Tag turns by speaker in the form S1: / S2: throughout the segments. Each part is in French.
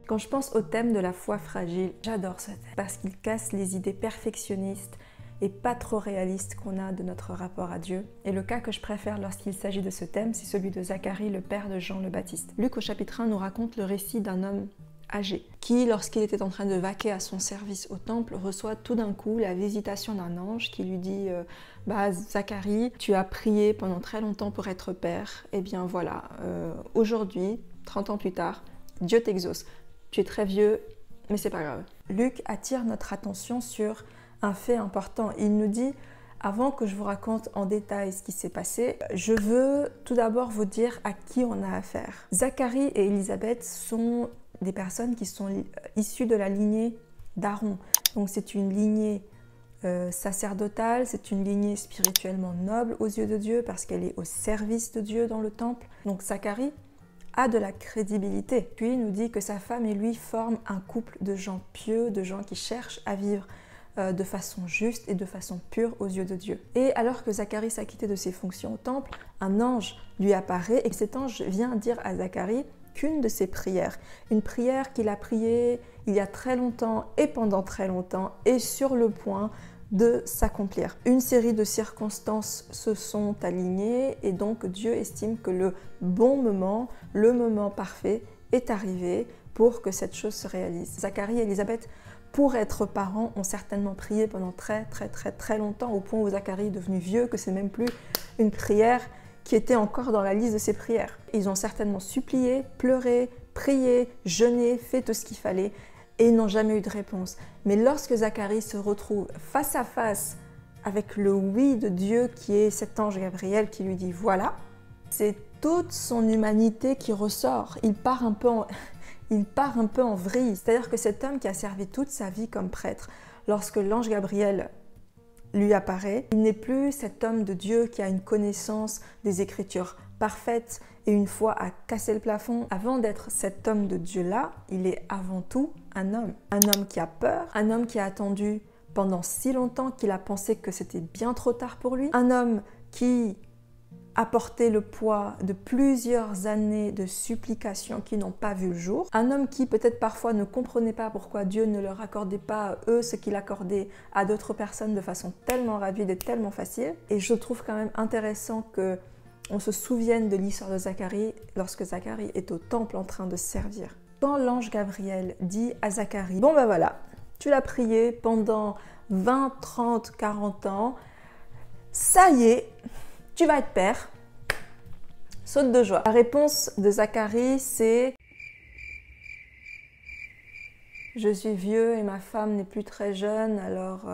S1: Quand je pense au thème de la foi fragile, j'adore ce thème parce qu'il casse les idées perfectionnistes et pas trop réalistes qu'on a de notre rapport à Dieu. Et le cas que je préfère lorsqu'il s'agit de ce thème, c'est celui de Zacharie, le père de Jean le Baptiste. Luc au chapitre 1 nous raconte le récit d'un homme âgé qui, lorsqu'il était en train de vaquer à son service au temple, reçoit tout d'un coup la visitation d'un ange qui lui dit Zacharie, tu as prié pendant très longtemps pour être père, et bien voilà, aujourd'hui, 30 ans plus tard, Dieu t'exauce. Tu es très vieux, mais c'est pas grave. Luc attire notre attention sur un fait important. Il nous dit, avant que je vous raconte en détail ce qui s'est passé, je veux tout d'abord vous dire à qui on a affaire. Zacharie et Élisabeth sont des personnes qui sont issues de la lignée d'Aaron. Donc c'est une lignée sacerdotale, c'est une lignée spirituellement noble aux yeux de Dieu parce qu'elle est au service de Dieu dans le temple. Donc Zacharie a de la crédibilité. Puis il nous dit que sa femme et lui forment un couple de gens pieux, de gens qui cherchent à vivre de façon juste et de façon pure aux yeux de Dieu. Et alors que Zacharie s'acquittait de ses fonctions au temple, un ange lui apparaît et cet ange vient dire à Zacharie qu'une de ses prières, une prière qu'il a priée il y a très longtemps et pendant très longtemps est sur le point de s'accomplir. Une série de circonstances se sont alignées et donc Dieu estime que le bon moment, le moment parfait est arrivé pour que cette chose se réalise. Zacharie et Élisabeth, pour être parents, ont certainement prié pendant très longtemps, au point où Zacharie est devenu vieux, que c'est même plus une prière qui était encore dans la liste de ses prières. Ils ont certainement supplié, pleuré, prié, jeûné, fait tout ce qu'il fallait et n'ont jamais eu de réponse. Mais lorsque Zacharie se retrouve face à face avec le oui de Dieu qui est cet ange Gabriel qui lui dit voilà, c'est toute son humanité qui ressort. Il part un peu en vrille. C'est-à-dire que cet homme qui a servi toute sa vie comme prêtre, lorsque l'ange Gabriel lui apparaît, il n'est plus cet homme de Dieu qui a une connaissance des Écritures parfaite et une foi à casser le plafond. Avant d'être cet homme de Dieu-là, il est avant tout un homme qui a peur, un homme qui a attendu pendant si longtemps qu'il a pensé que c'était bien trop tard pour lui, un homme qui a porté le poids de plusieurs années de supplications qui n'ont pas vu le jour. Un homme qui peut-être parfois ne comprenait pas pourquoi Dieu ne leur accordait pas à eux ce qu'il accordait à d'autres personnes de façon tellement rapide et tellement facile. Et je trouve quand même intéressant que on se souvienne de l'histoire de Zacharie lorsque Zacharie est au temple en train de servir. Quand l'ange Gabriel dit à Zacharie, bon ben voilà, tu l'as prié pendant 20, 30, 40 ans, ça y est, tu vas être père, saute de joie. La réponse de Zacharie, c'est « Je suis vieux et ma femme n'est plus très jeune, alors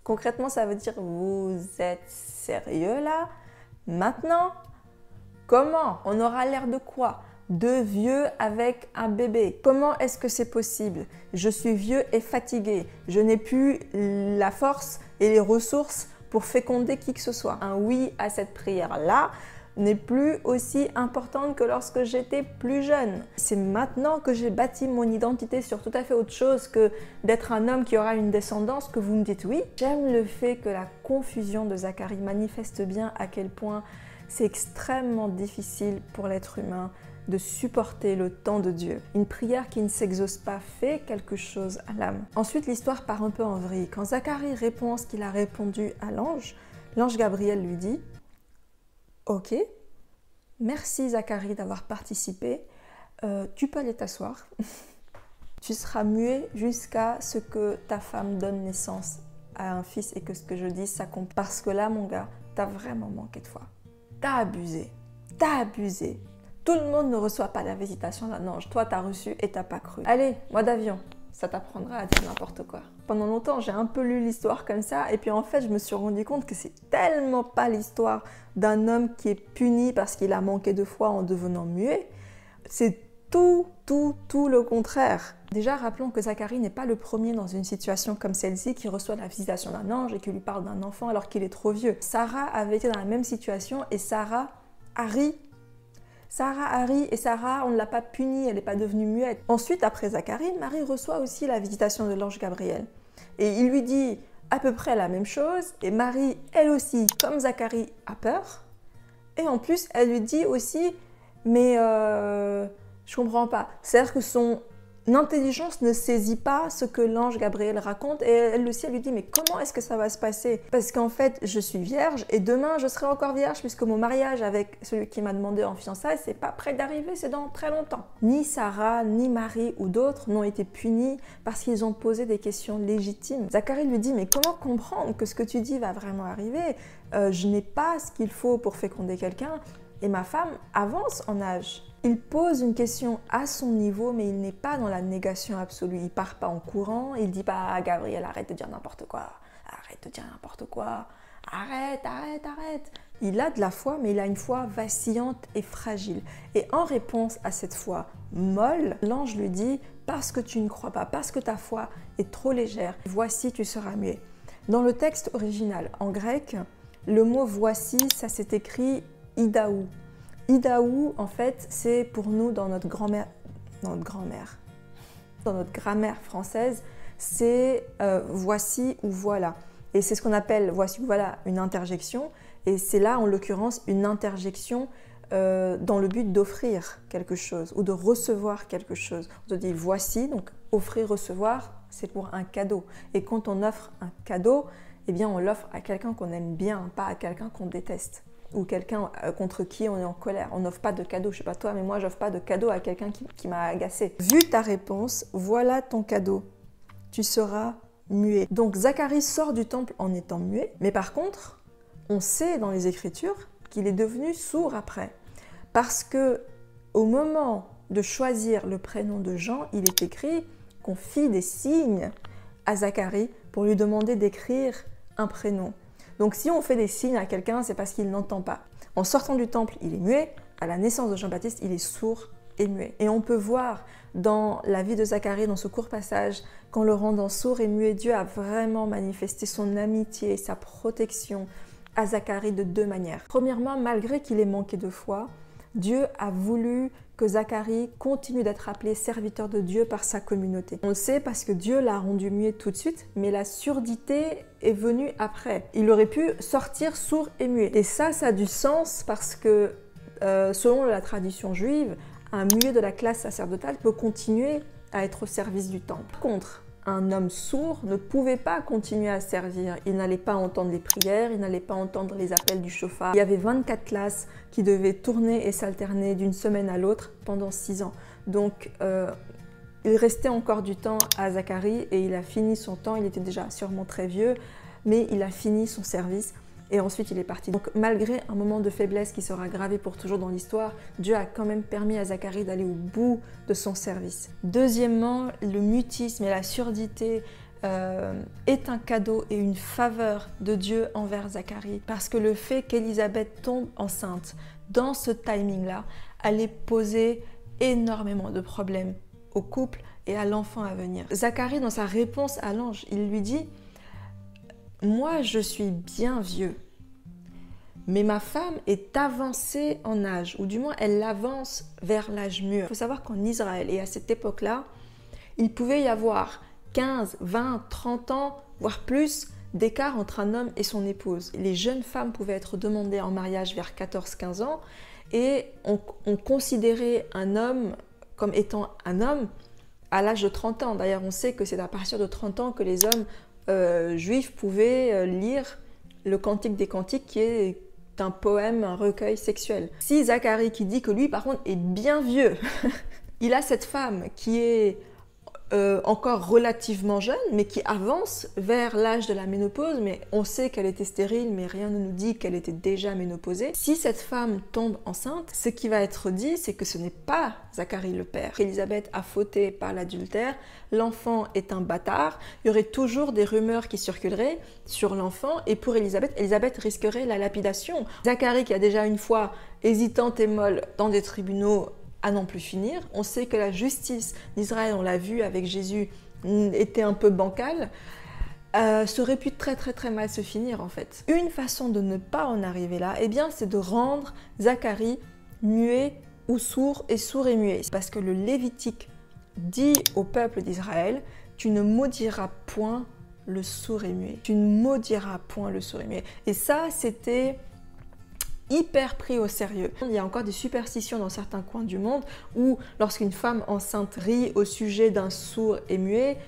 S1: concrètement ça veut dire « Vous êtes sérieux là? Maintenant? Comment? On aura l'air de quoi? De vieux avec un bébé. Comment est-ce que c'est possible? Je suis vieux et fatigué. Je n'ai plus la force et les ressources pour féconder qui que ce soit. » Un oui à cette prière-là n'est plus aussi importante que lorsque j'étais plus jeune. C'est maintenant que j'ai bâti mon identité sur tout à fait autre chose que d'être un homme qui aura une descendance que vous me dites oui. J'aime le fait que la confusion de Zacharie manifeste bien à quel point c'est extrêmement difficile pour l'être humain de supporter le temps de Dieu. Une prière qui ne s'exauce pas fait quelque chose à l'âme. Ensuite, l'histoire part un peu en vrille. Quand Zacharie répond ce qu'il a répondu à l'ange, l'ange Gabriel lui dit « Ok, merci Zacharie d'avoir participé, tu peux aller t'asseoir. Tu seras muet jusqu'à ce que ta femme donne naissance à un fils et que ce que je dis s'accomplisse. Parce que là, mon gars, t'as vraiment manqué de foi. T'as abusé, t'as abusé. Tout le monde ne reçoit pas la visitation d'un ange. Toi, t'as reçu et t'as pas cru. Allez, moi d'avion, ça t'apprendra à dire n'importe quoi. » Pendant longtemps, j'ai un peu lu l'histoire comme ça et puis en fait, je me suis rendu compte que c'est tellement pas l'histoire d'un homme qui est puni parce qu'il a manqué de foi en devenant muet. C'est tout le contraire. Déjà, rappelons que Zacharie n'est pas le premier dans une situation comme celle-ci qui reçoit la visitation d'un ange et qui lui parle d'un enfant alors qu'il est trop vieux. Sarah avait été dans la même situation et Sarah a ri. Et Sarah, on ne l'a pas punie, elle n'est pas devenue muette. Ensuite, après Zacharie, Marie reçoit aussi la visitation de l'ange Gabriel. Et il lui dit à peu près la même chose. Et Marie, elle aussi, comme Zacharie, a peur. Et en plus, elle lui dit aussi, mais Je comprends pas. C'est-à-dire que son intelligence ne saisit pas ce que l'ange Gabriel raconte et elle aussi, elle lui dit mais comment est-ce que ça va se passer? Parce qu'en fait, je suis vierge et demain, je serai encore vierge puisque mon mariage avec celui qui m'a demandé en fiançailles, c'est pas près d'arriver, c'est dans très longtemps. Ni Sarah, ni Marie ou d'autres n'ont été punis parce qu'ils ont posé des questions légitimes. Zacharie lui dit mais comment comprendre que ce que tu dis va vraiment arriver? Je n'ai pas ce qu'il faut pour féconder quelqu'un et ma femme avance en âge. Il pose une question à son niveau, mais il n'est pas dans la négation absolue. Il part pas en courant, il dit pas « Gabriel, arrête de dire n'importe quoi, arrête de dire n'importe quoi, arrête, arrête, arrête ». Il a de la foi, mais il a une foi vacillante et fragile. Et en réponse à cette foi molle, l'ange lui dit « Parce que tu ne crois pas, parce que ta foi est trop légère, voici tu seras muet ». Dans le texte original, en grec, le mot « voici », ça s'est écrit « idaou ». Idaou, en fait, c'est pour nous, dans notre grammaire française, c'est voici ou voilà. Et c'est ce qu'on appelle voici ou voilà une interjection. Et c'est là, en l'occurrence, une interjection dans le but d'offrir quelque chose ou de recevoir quelque chose. On se dit voici, donc offrir, recevoir, c'est pour un cadeau. Et quand on offre un cadeau, eh bien, on l'offre à quelqu'un qu'on aime bien, pas à quelqu'un qu'on déteste. Ou quelqu'un contre qui on est en colère. On n'offre pas de cadeau, je sais pas toi, mais moi j'offre pas de cadeau à quelqu'un qui m'a agacé. Vu ta réponse, voilà ton cadeau. Tu seras muet. Donc Zacharie sort du temple en étant muet, mais par contre, on sait dans les Écritures qu'il est devenu sourd après. Parce que au moment de choisir le prénom de Jean, il est écrit qu'on fit des signes à Zacharie pour lui demander d'écrire un prénom. Donc si on fait des signes à quelqu'un, c'est parce qu'il n'entend pas. En sortant du temple, il est muet. À la naissance de Jean-Baptiste, il est sourd et muet. Et on peut voir dans la vie de Zacharie, dans ce court passage, qu'en le rendant sourd et muet, Dieu a vraiment manifesté son amitié et sa protection à Zacharie de deux manières. Premièrement, malgré qu'il ait manqué de foi, Dieu a voulu que Zacharie continue d'être appelé serviteur de Dieu par sa communauté. On le sait parce que Dieu l'a rendu muet tout de suite, mais la surdité est venue après. Il aurait pu sortir sourd et muet. Et ça a du sens parce que, selon la tradition juive, un muet de la classe sacerdotale peut continuer à être au service du temple. Par contre, un homme sourd ne pouvait pas continuer à servir. Il n'allait pas entendre les prières, il n'allait pas entendre les appels du chauffard. Il y avait 24 classes qui devaient tourner et s'alterner d'une semaine à l'autre pendant 6 ans. Donc, il restait encore du temps à Zacharie et il a fini son temps. Il était déjà sûrement très vieux, mais il a fini son service. Et ensuite, il est parti. Donc, malgré un moment de faiblesse qui sera gravé pour toujours dans l'histoire, Dieu a quand même permis à Zacharie d'aller au bout de son service. Deuxièmement, le mutisme et la surdité est un cadeau et une faveur de Dieu envers Zacharie. Parce que le fait qu'Élisabeth tombe enceinte dans ce timing-là allait poser énormément de problèmes au couple et à l'enfant à venir. Zacharie, dans sa réponse à l'ange, il lui dit: moi, je suis bien vieux, mais ma femme est avancée en âge, ou du moins elle avance vers l'âge mûr. Il faut savoir qu'en Israël, et à cette époque-là, il pouvait y avoir 15, 20, 30 ans, voire plus, d'écart entre un homme et son épouse. Les jeunes femmes pouvaient être demandées en mariage vers 14-15 ans, et on considérait un homme comme étant un homme à l'âge de 30 ans. D'ailleurs, on sait que c'est à partir de 30 ans que les hommes juifs pouvaient lire le Cantique des Cantiques, qui est un poème, un recueil sexuel. Si Zacharie, qui dit que lui par contre est bien vieux, il a cette femme qui est encore relativement jeune, mais qui avance vers l'âge de la ménopause, mais on sait qu'elle était stérile, mais rien ne nous dit qu'elle était déjà ménopausée. Si cette femme tombe enceinte, ce qui va être dit, c'est que ce n'est pas Zacharie le père. Élisabeth a fauté par l'adultère, l'enfant est un bâtard, il y aurait toujours des rumeurs qui circuleraient sur l'enfant, et pour Élisabeth, Élisabeth risquerait la lapidation. Zacharie, qui a déjà une fois hésitante et molle dans des tribunaux à n'en plus finir. On sait que la justice d'Israël, on l'a vu avec Jésus, était un peu bancale. Ça aurait pu très mal se finir en fait. Une façon de ne pas en arriver là, eh bien, c'est de rendre Zacharie muet ou sourd et muet. Parce que le Lévitique dit au peuple d'Israël: tu ne maudiras point le sourd et muet. Tu ne maudiras point le sourd et muet. Et ça, c'était hyper pris au sérieux. Il y a encore des superstitions dans certains coins du monde où lorsqu'une femme enceinte rit au sujet d'un sourd et muet,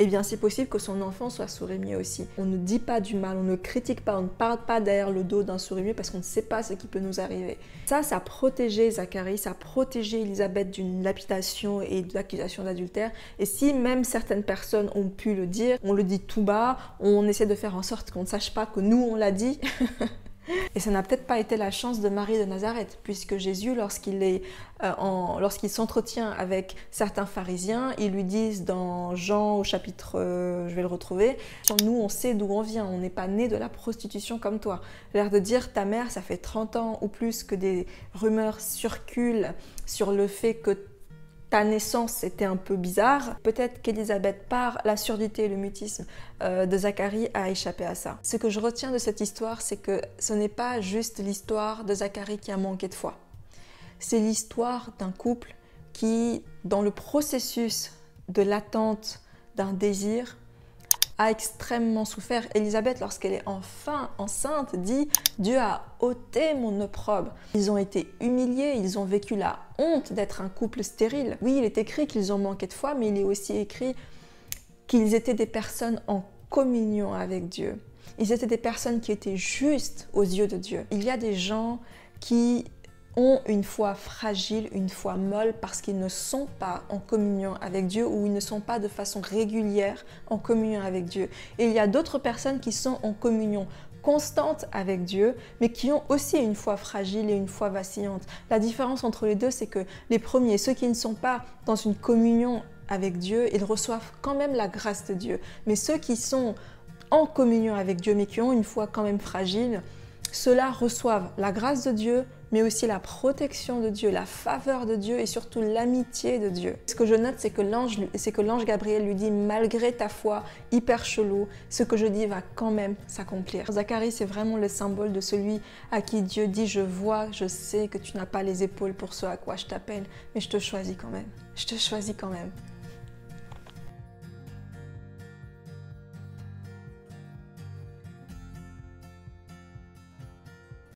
S1: eh bien c'est possible que son enfant soit sourd et muet aussi. On ne dit pas du mal, on ne critique pas, on ne parle pas derrière le dos d'un sourd et muet parce qu'on ne sait pas ce qui peut nous arriver. Ça a protégé Zacharie, ça a protégé Élisabeth d'une lapidation et de l'accusation d'adultère. Et si même certaines personnes ont pu le dire, on le dit tout bas, on essaie de faire en sorte qu'on ne sache pas que nous on l'a dit. Et ça n'a peut-être pas été la chance de Marie de Nazareth, puisque Jésus, lorsqu'il s'entretient avec certains pharisiens, ils lui disent dans Jean au chapitre, je vais le retrouver, « Nous, on sait d'où on vient, on n'est pas né de la prostitution comme toi. » L'air de dire, ta mère, ça fait 30 ans ou plus que des rumeurs circulent sur le fait que ta naissance était un peu bizarre. Peut-être qu'Élisabeth, par la surdité et le mutisme de Zacharie, a échappé à ça. Ce que je retiens de cette histoire, c'est que ce n'est pas juste l'histoire de Zacharie qui a manqué de foi. C'est l'histoire d'un couple qui, dans le processus de l'attente d'un désir, a extrêmement souffert. Élisabeth, lorsqu'elle est enfin enceinte, dit « Dieu a ôté mon opprobre ». Ils ont été humiliés, ils ont vécu la honte d'être un couple stérile. Oui, il est écrit qu'ils ont manqué de foi, mais il est aussi écrit qu'ils étaient des personnes en communion avec Dieu. Ils étaient des personnes qui étaient justes aux yeux de Dieu. Il y a des gens qui ont une foi fragile, une foi molle parce qu'ils ne sont pas en communion avec Dieu ou ils ne sont pas de façon régulière en communion avec Dieu. Et il y a d'autres personnes qui sont en communion constante avec Dieu, mais qui ont aussi une foi fragile et une foi vacillante. La différence entre les deux, c'est que les premiers, ceux qui ne sont pas dans une communion avec Dieu, ils reçoivent quand même la grâce de Dieu. Mais ceux qui sont en communion avec Dieu, mais qui ont une foi quand même fragile, ceux-là reçoivent la grâce de Dieu, mais aussi la protection de Dieu, la faveur de Dieu et surtout l'amitié de Dieu. Ce que je note, c'est que l'ange Gabriel lui dit « Malgré ta foi hyper chelou, ce que je dis va quand même s'accomplir ». Zacharie, c'est vraiment le symbole de celui à qui Dieu dit « Je vois, je sais que tu n'as pas les épaules pour ce à quoi je t'appelle, mais je te choisis quand même. Je te choisis quand même. »